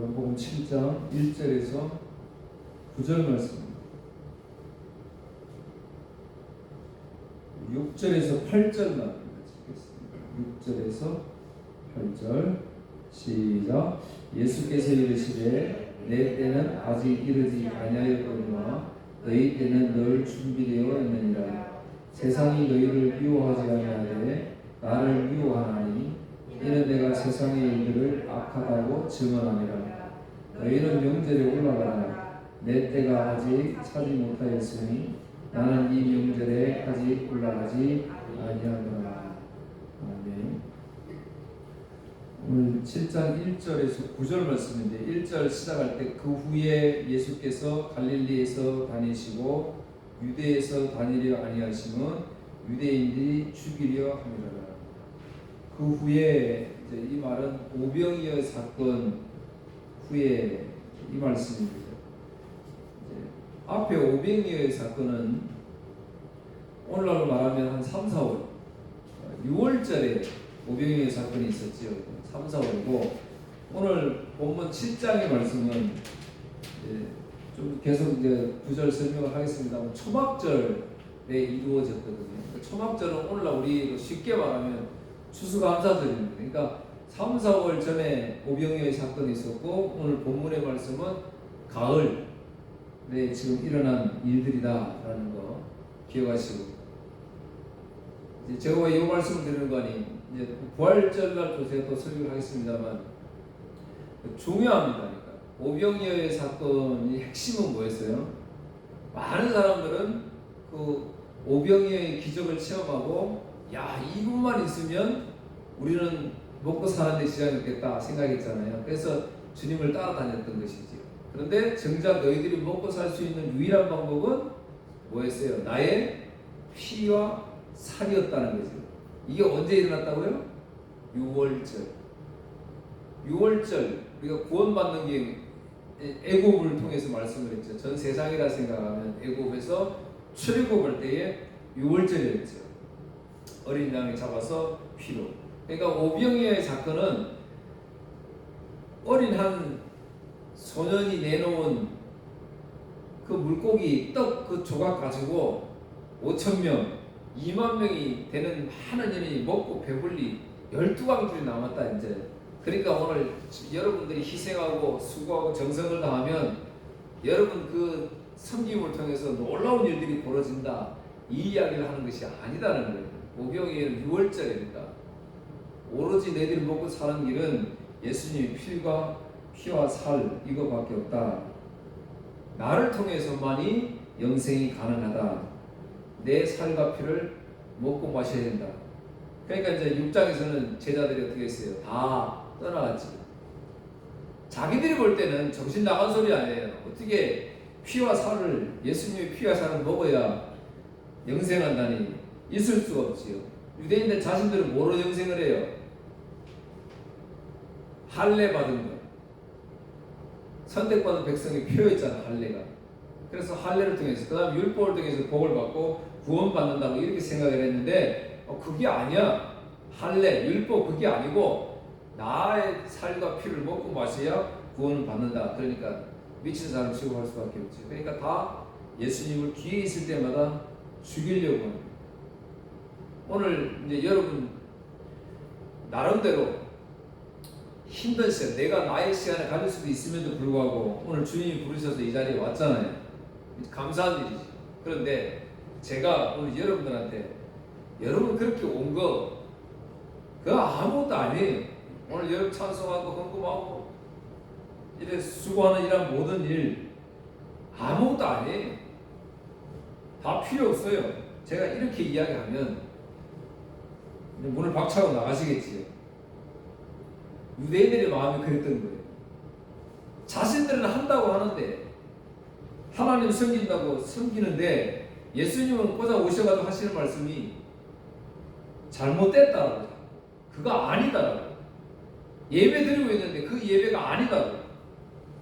요한복음 7장 1절에서 9절 말씀입니다. 6절에서 8절만 읽겠습니다. 6절에서 8절 시작. 예수께서 이르시되 내 때는 아직 이르지 아니하였거니와 너희 때는 늘 준비되어 있느니라. 세상이 너희를 미워하지 아니하되 나를 미워하나니 이는 내가 세상의 일들을 악하다고 증언하니라. 너희는 명절에 올라가라. 내 때가 아직 차지 못하였으니 나는 이 명절에 아직 올라가지 아니하노라. 아멘. 오늘 7장 1절에서 9절 말씀인데 1절 시작할 때 그 후에 예수께서 갈릴리에서 다니시고 유대에서 다니려 아니하심은 유대인들이 죽이려 함이라. 그 후에 이제 이 말은 오병이어 사건 후에 이 말씀입니다. 앞에 오병이어의 사건은 오늘날로 말하면 한 3, 4월 6월절에 오병이어의 사건이 있었지요. 3, 4월이고 오늘 본문 7장의 말씀은 좀 계속 이제 구절 설명을 하겠습니다만 초막절에 이루어졌거든요. 초막절은 오늘날 우리 쉽게 말하면 추수감사절입니다. 그러니까 3, 4월 전에 오병이어의 사건이 있었고 오늘 본문의 말씀은 가을에 지금 일어난 일들이다라는 거 기억하시고, 이제 제가 왜 이 말씀을 드리는 거 아니, 이제 부활절날 또 제가 또 설교를 하겠습니다만 중요합니다. 그러니까 오병이어의 사건의 핵심은 뭐였어요? 많은 사람들은 그 오병이어의 기적을 체험하고 야, 이분만 있으면 우리는 먹고 사는데 지장이 없겠다 생각했잖아요. 그래서 주님을 따라다녔던 것이지요. 그런데 정작 너희들이 먹고 살 수 있는 유일한 방법은 뭐였어요? 나의 피와 살이었다는 거죠. 이게 언제 일어났다고요? 6월절. 6월절 우리가 구원받는 게 애굽을 통해서 말씀을 했죠. 전 세상이라 생각하면 애굽에서 출애굽할 때에 6월절이었죠. 어린 양을 잡아서 피로. 그러니까 오병이어의 사건은 어린 한 소년이 내놓은 그 물고기 떡 그 조각 가지고 5,000명, 2만 명이 되는 많은 인이 먹고 배불리 12강줄이 남았다 이제. 그러니까 오늘 여러분들이 희생하고 수고하고 정성을 다하면 여러분 그 섬김을 통해서 놀라운 일들이 벌어진다, 이 이야기를 하는 것이 아니다는 거예요. 오병이어는 6월절이니까 오로지 너희들이 먹고 사는 길은 예수님의 피와 살 이거밖에 없다. 나를 통해서만이 영생이 가능하다. 내 살과 피를 먹고 마셔야 된다. 그러니까 이제 6장에서는 제자들이 어떻게 했어요? 다 떠나갔지. 자기들이 볼 때는 정신 나간 소리 아니에요. 어떻게 피와 살을, 예수님의 피와 살을 먹어야 영생한다니 있을 수가 없지요. 유대인들 자신들은 뭐로 영생을 해요? 할례 받은 거. 선택받은 백성의 표였잖아, 할례가. 그래서 할례를 통해서, 그 다음 율법을 통해서 복을 받고 구원받는다고 이렇게 생각을 했는데 그게 아니야. 할례, 율법 그게 아니고 나의 살과 피를 먹고 마셔야 구원을 받는다. 그러니까 미친 사람 취급할 수밖에 없지. 그러니까 다 예수님을 뒤에 있을 때마다 죽이려고 합니다. 오늘 이제 여러분 나름대로 힘든 시간, 내가 나의 시간을 가질 수도 있음에도 불구하고 오늘 주님이 부르셔서 이 자리에 왔잖아요. 감사한 일이지. 그런데 제가 오늘 여러분들한테 여러분 그렇게 온 거 그거 아무것도 아니에요. 오늘 여러분 찬송하고 헌금하고 이래 수고하는 이런 모든 일 아무것도 아니에요. 다 필요 없어요. 제가 이렇게 이야기하면 문을 박차고 나가시겠지요. 유대인들의 마음이 그랬던 거예요. 자신들은 한다고 하는데 하나님 섬긴다고 섬기는데 예수님은 꽂아 오셔가지고 하시는 말씀이 잘못됐다라고, 그거 아니다라고, 예배 드리고 있는데 그 예배가 아니다라고,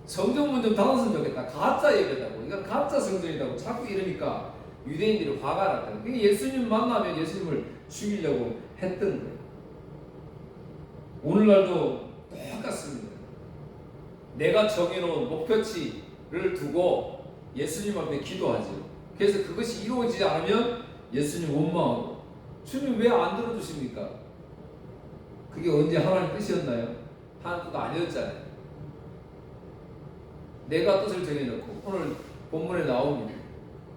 성전문 좀 닫았으면 좋겠다, 가짜 예배다고, 이건 가짜 성전이라고 자꾸 이러니까 유대인들이 화가 났다. 예수님 만나면 예수님을 죽이려고 했던 거예요. 오늘날도 똑같습니다. 내가 정해놓은 목표치를 두고 예수님 앞에 기도하죠. 그래서 그것이 이루어지지 않으면 예수님 원망하고 주님 왜 안 들어주십니까? 그게 언제 하나님 뜻이었나요? 하나님 뜻 아니었잖아요. 내가 뜻을 정해놓고 오늘 본문에 나옵니다.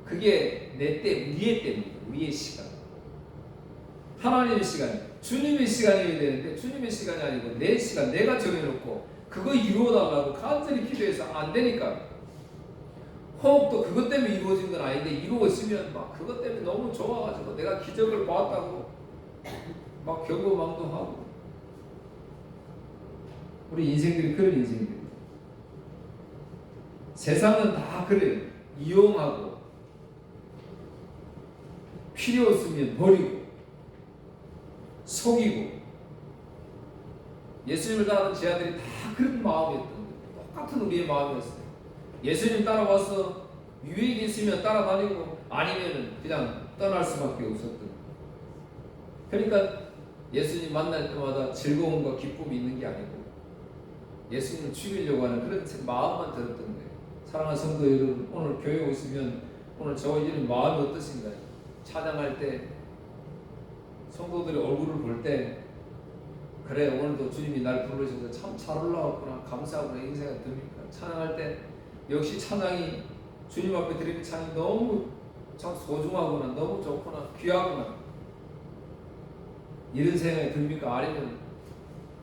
그게 내 때, 우리의 때입니다. 우리의 시간. 하나님의 시간, 주님의 시간이어야 되는데 주님의 시간이 아니고 내 시간, 내가 정해놓고 그거 이루어달라고 간절히 기도해서 안 되니까 혹 또 그것 때문에 이루어진 건 아닌데 이루어지면 막 그것 때문에 너무 좋아가지고 내가 기적을 보았다고 막 경고망동하고 우리 인생들이 그런 인생들이에요. 세상은 다 그래요. 이용하고 필요 없으면 버리고 속이고 예수님을 따르는 제 아들이 다 그런 마음이었던 거예요. 똑같은 우리의 마음이었어요. 예수님 따라와서 유익이 있으면 따라다니고 아니면 그냥 떠날 수밖에 없었던 거예요. 그러니까 예수님 만날 때마다 즐거움과 기쁨이 있는 게 아니고 예수님을 죽이려고 하는 그런 마음만 들었던 거예요. 사랑하는 성도 여러분, 오늘 교회 오시면 오늘 저와 이런 마음이 어떠신가요? 찬양할 때 성도들의 얼굴을 볼 때 그래 오늘도 주님이 날 부르셔서 참 잘 올라왔구나 감사하구나 이런 생각이 듭니까? 찬양할 때 역시 찬양이 주님 앞에 드리는 찬양이 너무 참 소중하구나 너무 좋구나 귀하구나 이런 생각이 듭니까? 아니면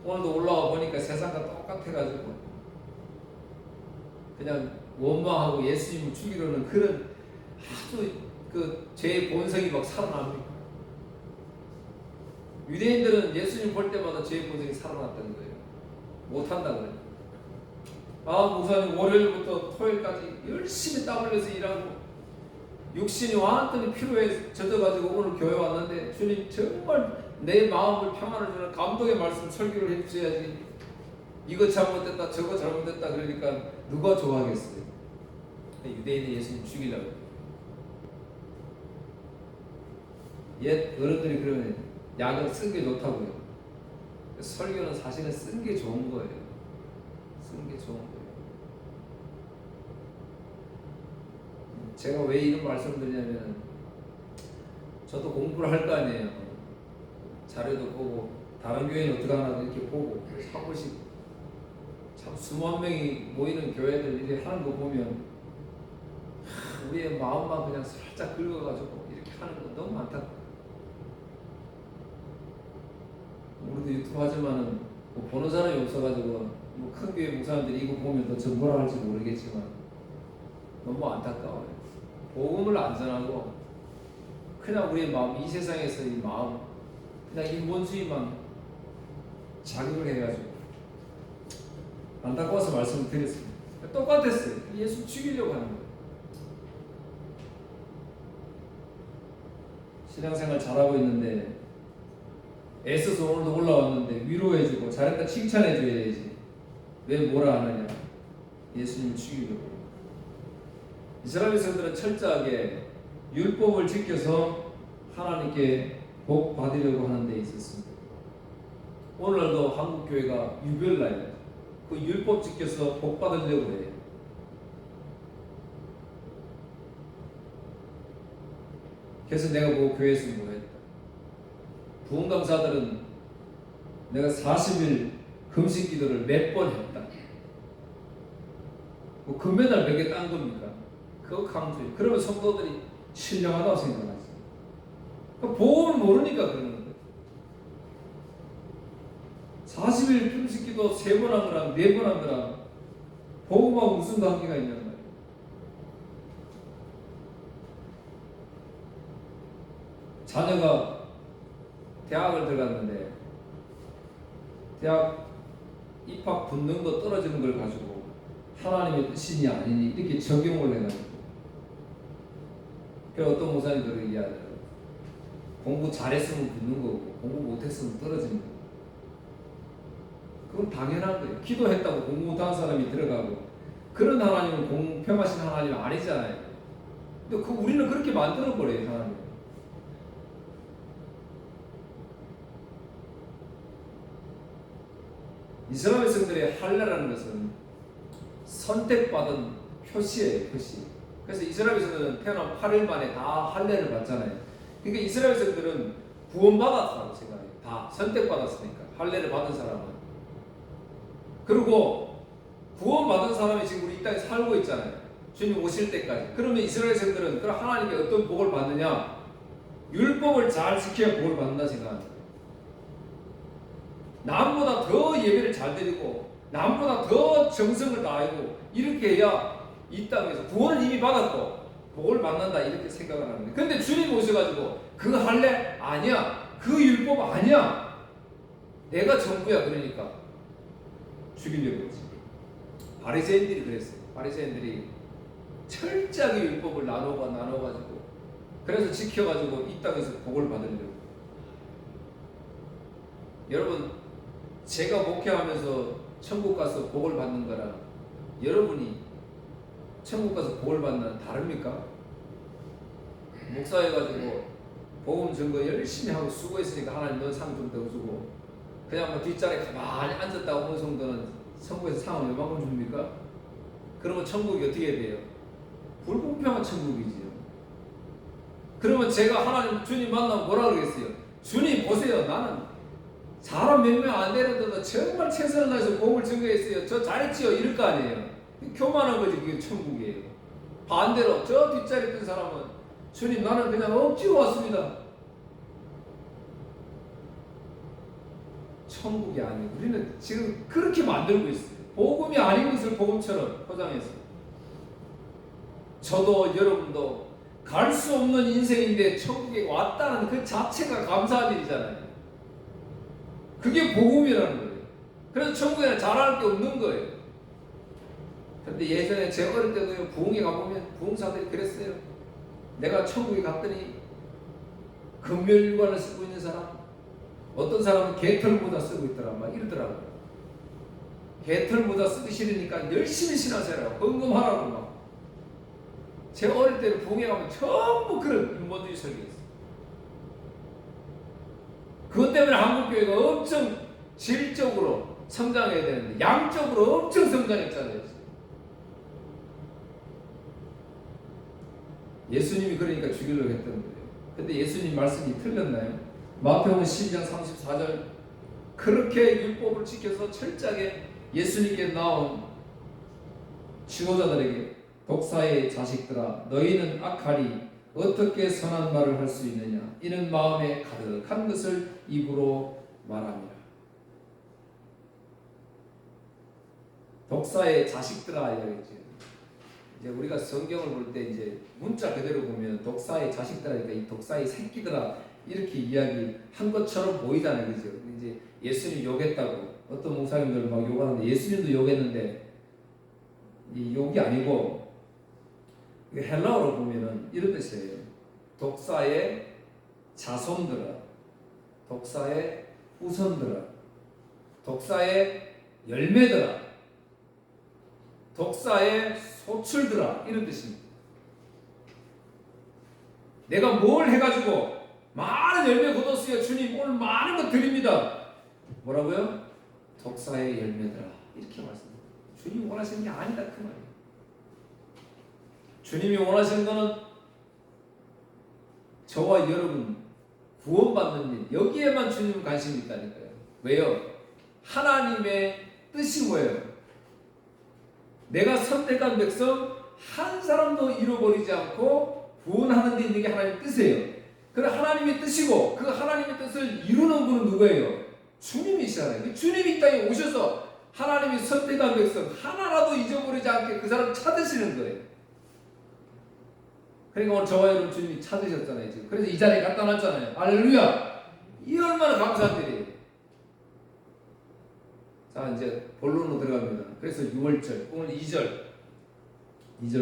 오늘도 올라와 보니까 세상과 똑같아가지고 그냥 원망하고 예수님을 죽이려는 그런 아주 그 제 본성이 막 살아납니까? 유대인들은 예수님 볼 때마다 제 본성이 살아났다는 거예요. 못한다 그래요. 아 목사님 월요일부터 토요일까지 열심히 땀 흘려서 일하고 육신이 완전히 피로에 젖어가지고 오늘 교회 왔는데 주님 정말 내 마음을 평안을 주는 감동의 말씀 설교를 해주셔야지 이거 잘못됐다 저거 잘못됐다 그러니까 누가 좋아하겠어요. 유대인이 예수님 죽이려고 옛 어른들이 그러면 약을 쓴 게 좋다고요. 설교는 사실은 쓴 게 좋은 거예요. 쓴 게 좋은 거예요. 제가 왜 이런 말씀을 드리냐면 저도 공부를 할 거 아니에요. 자료도 보고 다른 교회는 어떻게 하나 이렇게 보고 한 번씩 참 수만 명이 모이는 교회들 이렇게 하는 거 보면 우리의 마음만 그냥 살짝 긁어가지고 이렇게 하는 거 너무 많다. 우리도 유튜브 하지만은 뭐 보는 사람이 없어가지고 뭐 큰 교회 목사님들이 이거 보면 더 뭐라 할지 모르겠지만 너무 안타까워요. 복음을 안 전하고 그냥 우리의 마음 이 세상에서 이 마음 그냥 인본주의만 자극을 해가지고 안타까워서 말씀을 드렸습니다. 똑같았어요. 예수 죽이려고 하는 거예요. 신앙생활 잘하고 있는데 애써서 오늘도 올라왔는데 위로해주고 잘했다 칭찬해줘야지 왜 뭐라 하느냐. 예수님을 죽이려고. 이스라엘 백성들은 철저하게 율법을 지켜서 하나님께 복 받으려고 하는 데 있었습니다. 오늘날도 한국교회가 유별나요. 그 율법 지켜서 복 받으려고 해요. 그래서 내가 뭐 교회에서 뭐 했다. 부흥강사들은 내가 40일 금식 기도를 몇 번 했다. 뭐 금메달 몇 개 딴 겁니까? 그거 강조해. 그러면 성도들이 신령하다고 생각하지. 보험을 모르니까 그러는 거예요. 40일 금식 기도 3번 한 거랑 4번 한 거랑 보험하고 무슨 관계가 있냐는 말이에요. 자녀가 대학을 들어갔는데 대학 입학 붙는 거 떨어지는 걸 가지고 하나님의 뜻이니 아니니 이렇게 적용을 해가지고 그래서 어떤 목사님들은 얘기하더라고요. 공부 잘했으면 붙는 거고 공부 못했으면 떨어지는 거고 그건 당연한 거예요. 기도했다고 공부 못한 사람이 들어가고 그런 하나님은 공평하신 하나님은 아니잖아요. 근데 우리는 그렇게 만들어버려요. 하나님. 이스라엘 백성들의 할례라는 것은 선택받은 표시예요, 표시. 그래서 이스라엘 백성들은 태어난 8일 만에 다 할례를 받잖아요. 그러니까 이스라엘 백성들은 구원받았다고 생각해요. 다 선택받았으니까 할례를 받은 사람은. 그리고 구원받은 사람이 지금 우리 이 땅에 살고 있잖아요. 주님 오실 때까지. 그러면 이스라엘 백성들은 그럼 하나님께 어떤 복을 받느냐? 율법을 잘 지켜야 복을 받는다 생각합니다. 남보다 더 예배를 잘 드리고 남보다 더 정성을 다하고 이렇게 해야 이 땅에서 구원을 이미 받았고 복을 받는다 이렇게 생각을 하는데, 근데 주님 오셔가지고 그 할례 아니야, 그 율법 아니야, 내가 전부야, 그러니까 죽이려고 했지. 바리새인들이 그랬어요. 바리새인들이 철저하게 율법을 나눠가지고 그래서 지켜가지고 이 땅에서 복을 받으려고. 여러분, 제가 목회하면서 천국 가서 복을 받는 거랑 여러분이 천국 가서 복을 받는 거랑 다릅니까? 목사해가지고 복음 전거 열심히 하고 수고했으니까 하나님 넌 상 좀 더 주고, 그냥 뭐 뒷자리에 가만히 앉았다고 어느 정도는 천국에서 상을 얼마큼 줍니까? 그러면 천국이 어떻게 돼요? 불공평한 천국이지요. 그러면 제가 하나님 주님 만나면 뭐라 그러겠어요? 주님 보세요, 나는 사람 몇 명 안 되는데도 정말 최선을 다해서 복음을 증거했어요. 저 잘했지요, 이럴 거 아니에요. 교만한 거지, 그게 천국이에요. 반대로 저 뒷자리 있던 사람은 주님 나는 그냥 억지로 왔습니다. 천국이 아니에요. 우리는 지금 그렇게 만들고 있어요. 복음이 아닌 것을 복음처럼 포장해서. 저도 여러분도 갈 수 없는 인생인데 천국에 왔다는 그 자체가 감사한 일이잖아요. 그게 복음이라는 거예요. 그래서 천국에는 잘할 게 없는 거예요. 근데 예전에 제가 어릴 때도 부흥회 가보면 부흥사들이 그랬어요. 내가 천국에 갔더니 금멸유관을 쓰고 있는 사람, 어떤 사람은 개털보다 쓰고 있더라, 막 이러더라고요. 개털보다 쓰기 싫으니까 열심히 신하세요. 헌금하라고 막. 제가 어릴 때는 부흥회 가면 전부 그런 인본주의 설교였어요. 그것 때문에 한국교회가 엄청 질적으로 성장해야 되는데 양적으로 엄청 성장했잖아요. 예수님이 그러니까 죽이려고 했던 거예요. 근데 예수님 말씀이 틀렸나요? 마태복음 12장 34절, 그렇게 율법을 지켜서 철저하게 예수님께 나온 지도자들에게 독사의 자식들아 너희는 악하리 어떻게 선한 말을 할 수 있느냐, 이는 마음에 가득한 것을 입으로 말합니다. 독사의 자식들아 이야기죠. 이제 우리가 성경을 볼 때 이제 문자 그대로 보면 독사의 자식들아니까 이 독사의 새끼들아 이렇게 이야기한 것처럼 보이잖아요, 그죠? 이제 예수님 욕했다고 어떤 목사님들 막 욕하는데 예수님도 욕했는데 이 욕이 아니고 헬라어로 보면은 이런 뜻이에요. 독사의 자손들아, 독사의 후손들아, 독사의 열매들아, 독사의 소출들아, 이런 뜻입니다. 내가 뭘 해가지고 많은 열매 거뒀어요. 주님 오늘 많은 거 드립니다. 뭐라고요? 독사의 열매들아, 이렇게 말씀합니다. 주님 원하시는 게 아니다 그 말이에요. 주님이 원하시는 거는 저와 여러분 구원받는 일, 여기에만 주님은 관심이 있다니까요. 왜요? 하나님의 뜻이 뭐예요? 내가 선택한 백성 한 사람도 잃어버리지 않고 구원하는 데 있는 게 하나님의 뜻이에요. 그래 하나님의 뜻이고 그 하나님의 뜻을 이루는 분은 누구예요? 주님이시잖아요. 주님이 이 땅에 오셔서 하나님이 선택한 백성 하나라도 잊어버리지 않게 그 사람을 찾으시는 거예요. 그러니까 오늘 저와 여러분 주님이 찾으셨잖아요. 지금. 그래서 이 자리에 갖다 놨잖아요. 할렐루야! 이 얼마나 감사한 일이에요. 자 이제 본론으로 들어갑니다. 그래서 6월절 오늘 2절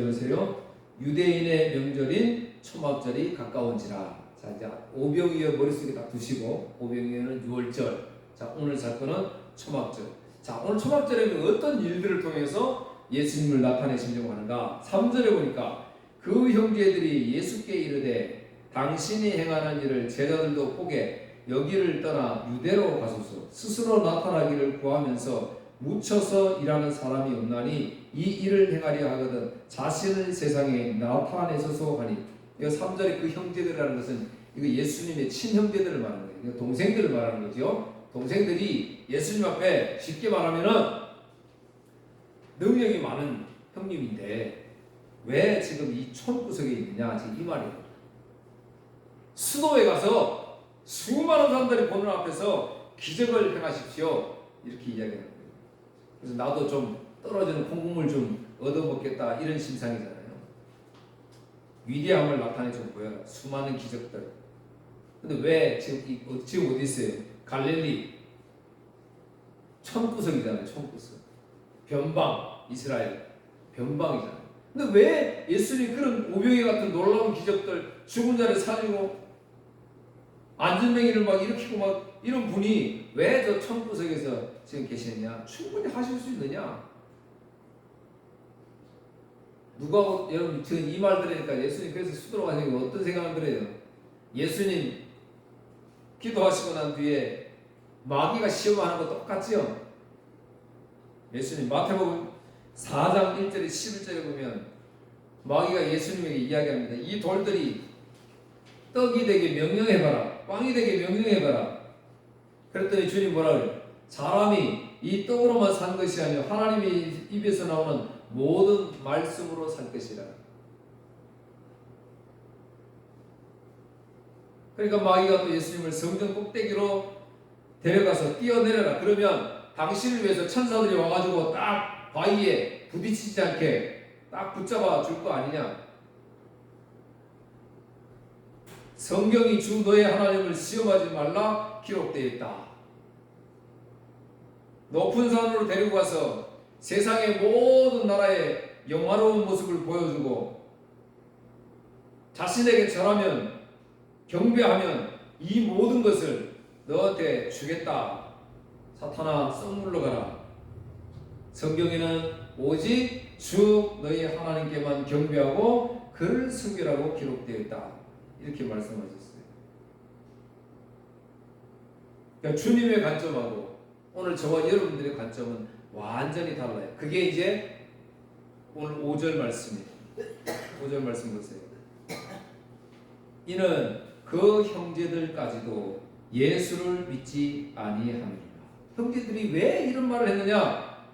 보세요. 유대인의 명절인 초막절이 가까운지라. 자 이제 오병이어 머릿속에 딱 두시고 오병이어는 6월절. 자 오늘 사건은 초막절. 자 오늘 초막절에는 어떤 일들을 통해서 예수님을 나타내시려고 하는가? 3절에 보니까 그 형제들이 예수께 이르되 당신이 행하는 일을 제자들도 보게 여기를 떠나 유대로 가소서. 스스로 나타나기를 구하면서 묻혀서 일하는 사람이 없나니 이 일을 행하려 하거든 자신을 세상에 나타내소서 하니. 이거 3절에 그 형제들이라는 것은 이거 예수님의 친형제들을 말하는 거예요. 이거 동생들을 말하는 거죠. 동생들이 예수님 앞에 쉽게 말하면은 능력이 많은 형님인데 왜 지금 이 촌구석에 있느냐, 지금 이 말이에요. 수도에 가서 수많은 사람들이 보는 앞에서 기적을 행하십시오, 이렇게 이야기하는 거예요. 그래서 나도 좀 떨어지는 콩국물 좀 얻어먹겠다, 이런 심상이잖아요. 위대함을 나타내서 보여라, 수많은 기적들. 근데 왜 지금 어디 있어요? 갈릴리 촌구석이잖아요. 촌구석, 변방, 이스라엘 변방이잖아요. 근데 왜 예수님이 그런 오병이 같은 놀라운 기적들, 죽은 자를 살리고 안전뱅이를 막 일으키고 막 이런 분이 왜 저 촌구석에서 지금 계시느냐? 충분히 하실 수 있느냐? 누가, 여러분 지금 이 말 들으니까 예수님 그래서 수도로 가시는 게 어떤 생각을 들어요? 예수님 기도하시고 난 뒤에 마귀가 시험하는 거 똑같지요? 예수님 마태복음 4장 1절에 11절에 보면 마귀가 예수님에게 이야기합니다. 이 돌들이 떡이 되게 명령해봐라, 빵이 되게 명령해봐라. 그랬더니 주님 뭐라 그래요? 사람이 이 떡으로만 산 것이 아니요 하나님의 입에서 나오는 모든 말씀으로 살 것이라. 그러니까 마귀가 또 예수님을 성전 꼭대기로 데려가서 뛰어내려라. 그러면 당신을 위해서 천사들이 와가지고 딱 바위에 부딪히지 않게 딱 붙잡아 줄 거 아니냐. 성경이 주 너의 하나님을 시험하지 말라 기록되어 있다. 높은 산으로 데리고 가서 세상의 모든 나라의 영화로운 모습을 보여주고 자신에게 절하면, 경배하면 이 모든 것을 너한테 주겠다. 사탄아, 썩 물러가라. 성경에는 오직 주 너희 하나님께만 경배하고 그를 섬기라고 기록되어 있다, 이렇게 말씀하셨어요. 그러니까 주님의 관점하고 오늘 저와 여러분들의 관점은 완전히 달라요. 그게 이제 오늘 5절 말씀이에요. 5절 말씀 보세요. 이는 그 형제들까지도 예수를 믿지 아니함이라. 형제들이 왜 이런 말을 했느냐?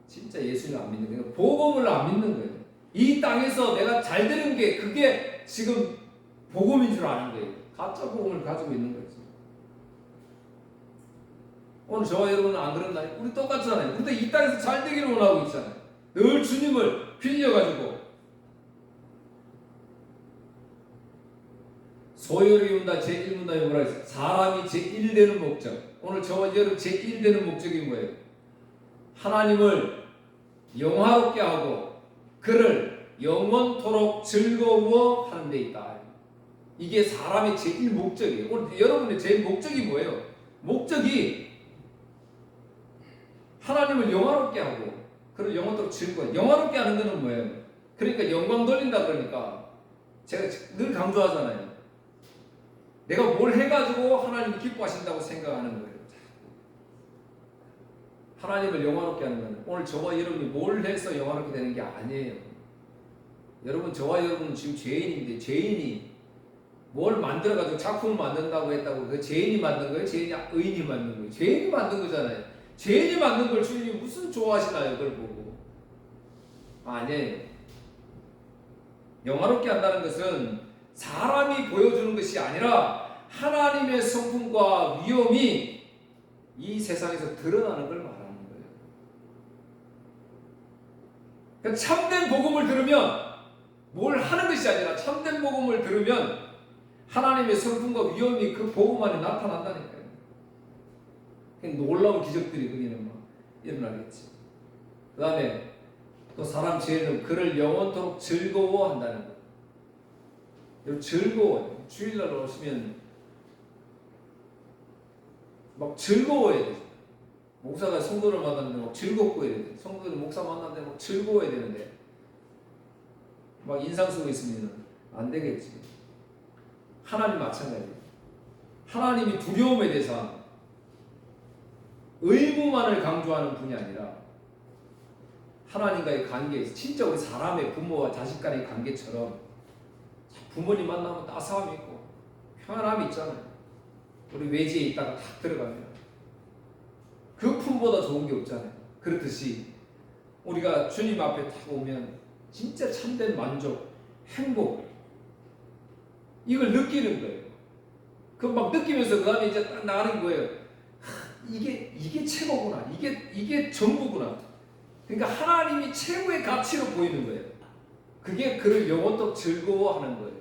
진짜 예수를 안 믿는 거예요. 복음을 안 믿는 거예요. 이 땅에서 내가 잘 되는 게 그게 지금 복음인 줄 아는 거예요. 가짜 복음을 가지고 있는 거죠. 오늘 저와 여러분은 안 그런다. 우리 똑같잖아요. 근데 이 땅에서 잘 되기를 원하고 있잖아요. 늘 주님을 빌려가지고 소열이 온다 제1문답에 뭐라 했어요? 사람이 제1되는 목적. 오늘 저와 여러분 제1되는 목적이 뭐예요? 하나님을 영화롭게 하고 그를 영원토록 즐거워하는 데 있다. 이게 사람의 제1 목적이에요. 오늘 여러분의 제1 목적이 뭐예요? 목적이 하나님을 영화롭게 하고 그를 영원토록 즐거워. 영화롭게 하는 것은 뭐예요? 그러니까 영광 돌린다. 그러니까 제가 늘 강조하잖아요. 내가 뭘 해가지고 하나님이 기뻐하신다고 생각하는 거예요. 하나님을 영화롭게 하는 건 오늘 저와 여러분이 뭘 해서 영화롭게 되는 게 아니에요. 여러분, 저와 여러분은 지금 죄인인데 죄인이 뭘 만들어가지고 작품을 만든다고 했다고 그 죄인이 만든 거예요? 의인이 만든 거예요? 죄인이 만든 거잖아요. 죄인이 만든 걸 주님이 무슨 좋아하시나요? 그걸 보고. 아니에요. 영화롭게 한다는 것은 사람이 보여주는 것이 아니라 하나님의 성품과 위엄이 이 세상에서 드러나는 걸 말하는 거예요. 그러니까 참된 복음을 들으면 뭘 하는 것이 아니라 참된 복음을 들으면 하나님의 성품과 위엄이 그 복음 안에 나타난다니까요. 놀라운 기적들이 거기는 막 일어나겠지. 그 다음에 또 사람 죄는 그를 영원토록 즐거워한다는 거. 즐거워요. 주일날 오시면 막 즐거워야 돼. 목사가 성도를 만나는데 막 즐겁고 해야 돼. 성도들이 목사 만나는데 막 즐거워야 되는데 막 인상 쓰고 있으면 안 되겠지. 하나님 마찬가지예요. 하나님이 두려움에 대해서 의무만을 강조하는 분이 아니라 하나님과의 관계에서 진짜 우리 사람의 부모와 자식 간의 관계처럼 부모님 만나면 따스함이 있고 평안함이 있잖아요. 우리 외지에 있다가 탁 들어가면 그 품보다 좋은 게 없잖아요. 그렇듯이 우리가 주님 앞에 딱 오면 진짜 참된 만족, 행복 이걸 느끼는 거예요. 그 막 느끼면서 그 다음에 이제 딱 나가는 거예요. 이게 최고구나. 이게 전부구나. 그러니까 하나님이 최고의 가치로 보이는 거예요. 그게 그를 영원토록 즐거워하는 거예요.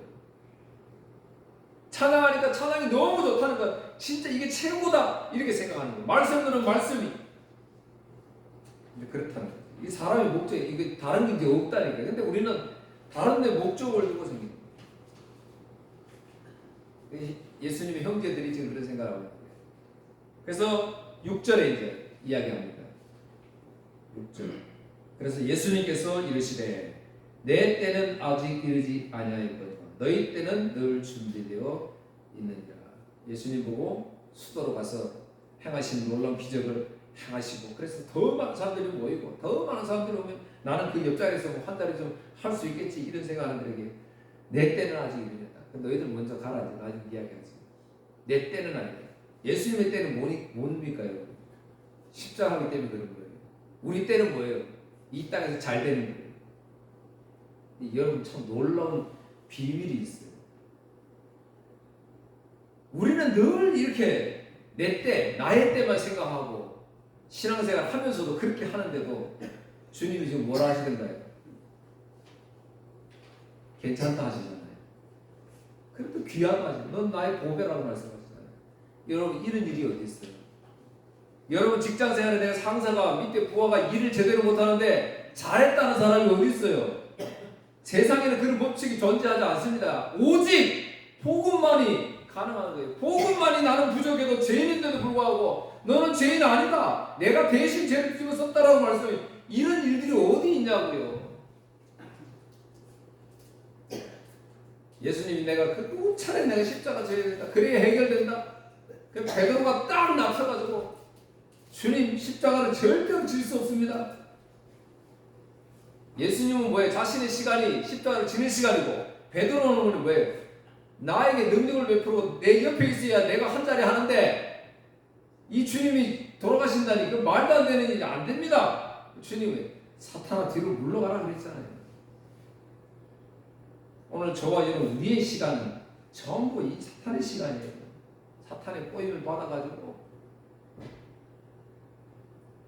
찬양하니까 찬양이 너무 좋다는 거, 진짜 이게 최고다 이렇게 생각하는 거예요. 말씀 들은 말씀이 그렇다는 거예요. 이 사람의 목적이 이게 다른 게 이제 없다니까. 근데 우리는 다른 데 목적을 두고 생깁니다. 예수님의 형제들이 지금 그런 생각을 하고 있어요. 그래서 6절에 이제 이야기합니다. 6절. 그래서 예수님께서 이르시되 내 때는 아직 이르지 아니하였거니와 너희 때는 늘 준비되어 있느니라. 예수님 보고 수도로 가서 행하신 놀라운 기적을 행하시고, 그래서 더 많은 사람들이 모이고 더 많은 사람들이 오면 나는 그 옆자리에서 한 자리 좀 할 수 있겠지 이런 생각하는 들에게 내 때는 아직 이르겠다. 너희들 먼저 가라. 나중에 이야기하지. 내 때는 아니다. 예수님의 때는 뭡니까 여러분? 십자가이기 때문에 그런 거예요. 우리 때는 뭐예요? 이 땅에서 잘 되는 거예요. 여러분 참 놀라운 비밀이 있어요. 우리는 늘 이렇게 내 때, 나의 때만 생각하고 신앙생활 하면서도 그렇게 하는데도 주님이 지금 뭐라 하시던가요? 괜찮다 하시잖아요. 그래도 귀하다 하시잖아요. 넌 나의 보배라고 말씀하시잖아요. 여러분 이런 일이 어디 있어요? 여러분 직장생활에 내가 상사가 밑에 부하가 일을 제대로 못하는데 잘했다는 사람이 어디 있어요? 세상에는 그런 법칙이 존재하지 않습니다. 오직 복음만이 가능한 거예요. 복음만이 나는 부족해도 죄인인데도 불구하고 너는 죄인 아니다. 내가 대신 죄를 지고 썼다라고 말씀해. 이런 일들이 어디 있냐고요. 예수님이 내가 그 차례 내가 십자가 져야 된다. 그래야 해결된다. 그 베드로가 딱 납쳐가지고 주님 십자가는 절대 질 수 없습니다. 예수님은 뭐예요? 자신의 시간이 십자가를 지는 시간이고, 베드로는 뭐예요? 나에게 능력을 베풀고 내 옆에 있어야 내가 한 자리 하는데 이 주님이 돌아가신다니 그 말도 안 되는 일이 안 됩니다. 주님은 사탄아 뒤로 물러가라 그랬잖아요. 오늘 저와 여러분 우리의 시간은 전부 이 사탄의 시간이에요. 사탄의 꼬임을 받아가지고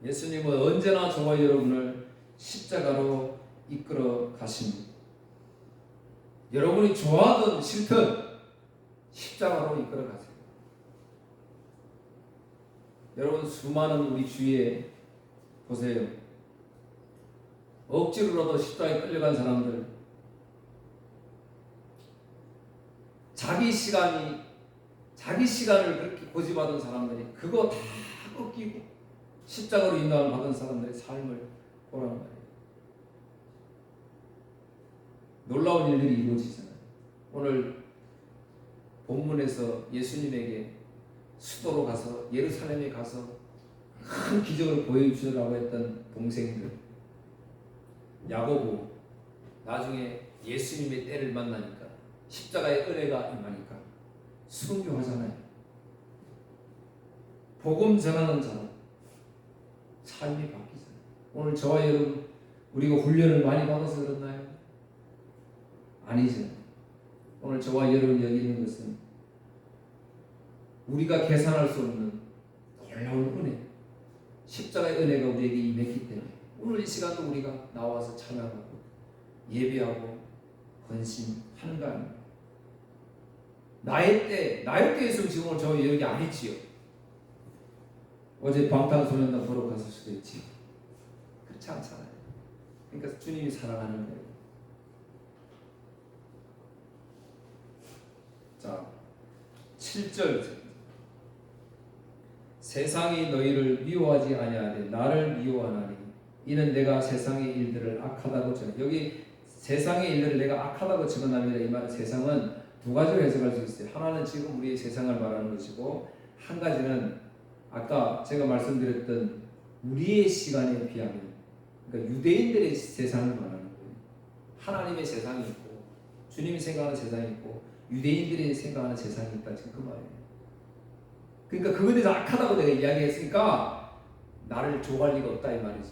예수님은 언제나 저와 여러분을 십자가로 이끌어 가십니다. 여러분이 좋아하든 싫든 십자가로 이끌어 가세요. 여러분 수많은 우리 주위에 보세요. 억지로라도 십자가에 끌려간 사람들, 자기 시간을 그렇게 고집하던 사람들이 그거 다 꺾이고 십자가로 인도함을 받은 사람들의 삶을 보란 말이에요. 놀라운 일들이 이루어지잖아요. 오늘 본문에서 예수님에게 수도로 가서 예루살렘에 가서 큰 기적을 보여주라고 했던 동생들, 야고보, 나중에 예수님의 때를 만나니까 십자가의 은혜가 임하니까 순교하잖아요. 복음 전하는 자로 삶이 바뀌잖아요. 오늘 저와 여러분 우리가 훈련을 많이 받아서 그렇나요? 아니죠. 오늘 저와 여러분 여기 있는 것은 우리가 계산할 수 없는 놀라운 은혜, 십자가의 은혜가 우리에게 임했기 때문에 오늘 이 시간도 우리가 나와서 찬양하고 예배하고 헌신하는 거 아닙니까? 나의 때 있으면 지금 오늘 저 여기 안 있지요. 어제 방탄소년단 보러 갔을 수도 있지. 그렇지 않잖아요. 그러니까 주님이 사랑하는 거예요. 자, 7절. 세상이 너희를 미워하지 아니하되 나를 미워하나니 이는 내가 세상의 일들을 악하다고 적어. 여기 세상의 일들을 내가 악하다고 적어놨습니다. 이 말은 세상은 두 가지로 해석할 수 있어요. 하나는 지금 우리의 세상을 말하는 것이고, 한 가지는 아까 제가 말씀드렸던 우리의 시간에 비하면 그러니까 유대인들의 세상을 말하는 거예요. 하나님의 세상이 있고 주님이 생각하는 세상이 있고 유대인들이 생각하는 세상이 있다 지금 그 말이에요. 그러니까 그거에 대해서 악하다고 내가 이야기했으니까 나를 좋아할 리가 없다 이 말이지.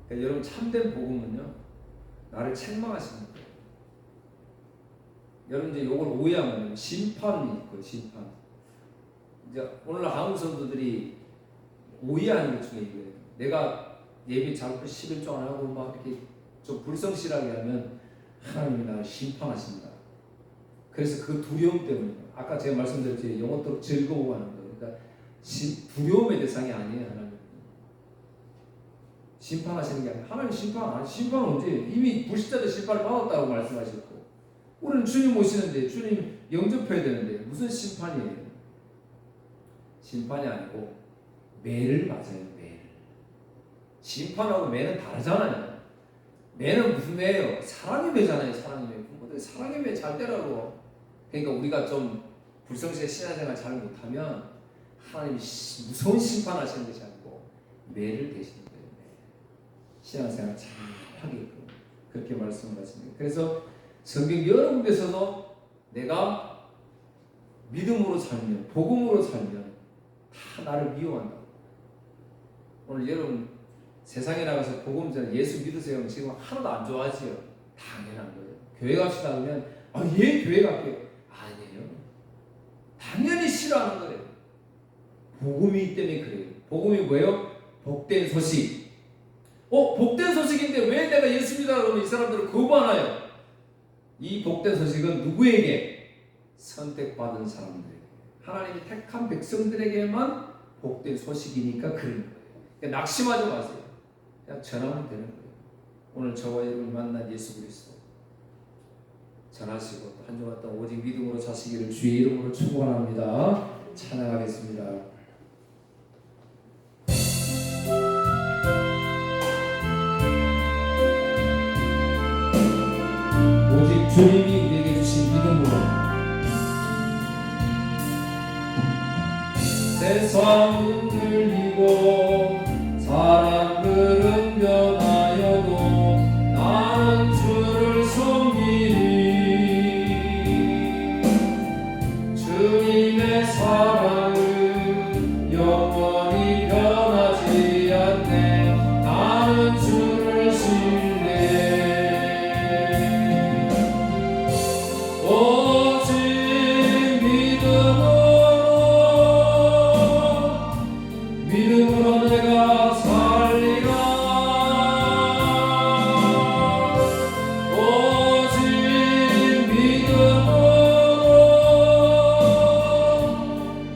그러니까 여러분 참된 복음은요 나를 책망하시는 거예요. 여러분 이제 이걸 오해하면 심판이 있고요. 심판. 이제 오늘 한국 성도들이 오해하는 것 중에 이거예요. 내가 예배 잘못 11조 안 하고 막 이렇게 좀 불성실하게 하면 하나님이 나를 심판하신다. 그래서 그 두려움 때문에 아까 제가 말씀드렸지 영혼토록 즐거워하는 거예요. 그러니까 두려움의 대상이 아니에요. 하나님 심판하시는 게 아니라 하나님 심판은 언제 이미 불신자들 심판을 받았다고 말씀하셨고 우리는 주님 오시는데 주님 영접해야 되는데 무슨 심판이에요? 심판이 아니고 매를 맞아요. 매를. 심판하고 매는 다르잖아요. 매는 무슨 매예요? 사랑의 매잖아요. 사랑의 매. 부모들 사랑의 매 잘 되라고. 그러니까 우리가 좀 불성실한 신앙생활 잘 못하면 하나님이 무서운 심판하시는 것이 아니고 매를 대시는 거예요. 매. 신앙생활 잘 하게끔 그렇게 말씀을 하십니다. 그래서 성경 여러 군데서도 내가 믿음으로 살면 복음으로 살면 다 나를 미워한다고. 오늘 여러분 세상에 나가서 복음 전에 예수 믿으세요. 지금 하나도 안 좋아하지요. 당연한 거예요. 교회 갑시다 그러면 예 교회 갈게요. 아니에요. 당연히 싫어하는 거예요. 복음이기 때문에 그래요. 복음이 뭐예요? 복된 소식. 복된 소식인데 왜 내가 예수 믿으라고 그러면 이 사람들은 거부하나요? 이 복된 소식은 누구에게? 선택받은 사람들에게. 하나님이 택한 백성들에게만 복된 소식이니까 그런 거예요. 그러니까 낙심하지 마세요. 그냥 전하면 되는 거예요. 오늘 저와 여러분이 만난 예수 그리스도 전하시고 한 주간 동안 오직 믿음으로 사시기를 주의 이름으로 축원합니다. 찬양하겠습니다. 오직 주님이 우리에게 주신 믿음으로 세상은 들리고 사람들은 변하여도 나는 주를 섬기리. 주님의 사랑은 영원히 변하지 않네. 나는 주를 신뢰해. 오직 믿음으로 내가 살리라. 오직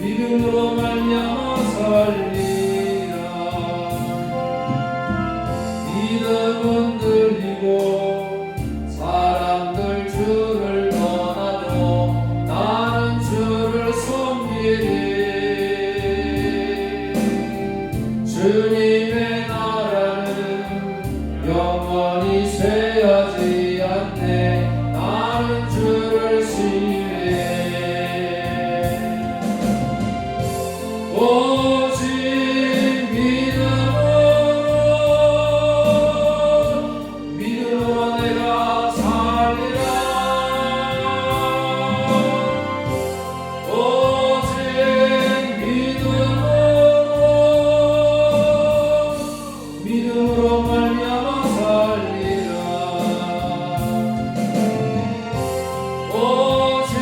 믿음으로 말미암아 살리라. 믿음은 들리고 사람들 주를 떠나도 나는 주를 섬기리. 주님의 나라는 영원히 쇠하지 않네. 나는 주를 신뢰해. 오직 믿음으로 내가 살리라. 오직 믿음으로 말미암아 살리라. 오직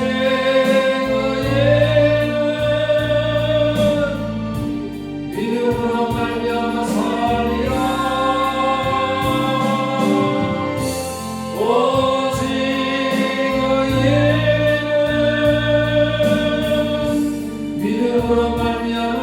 의인은 믿음으로 말미암아 살리라. 오직 의인은 믿음으로 말미암아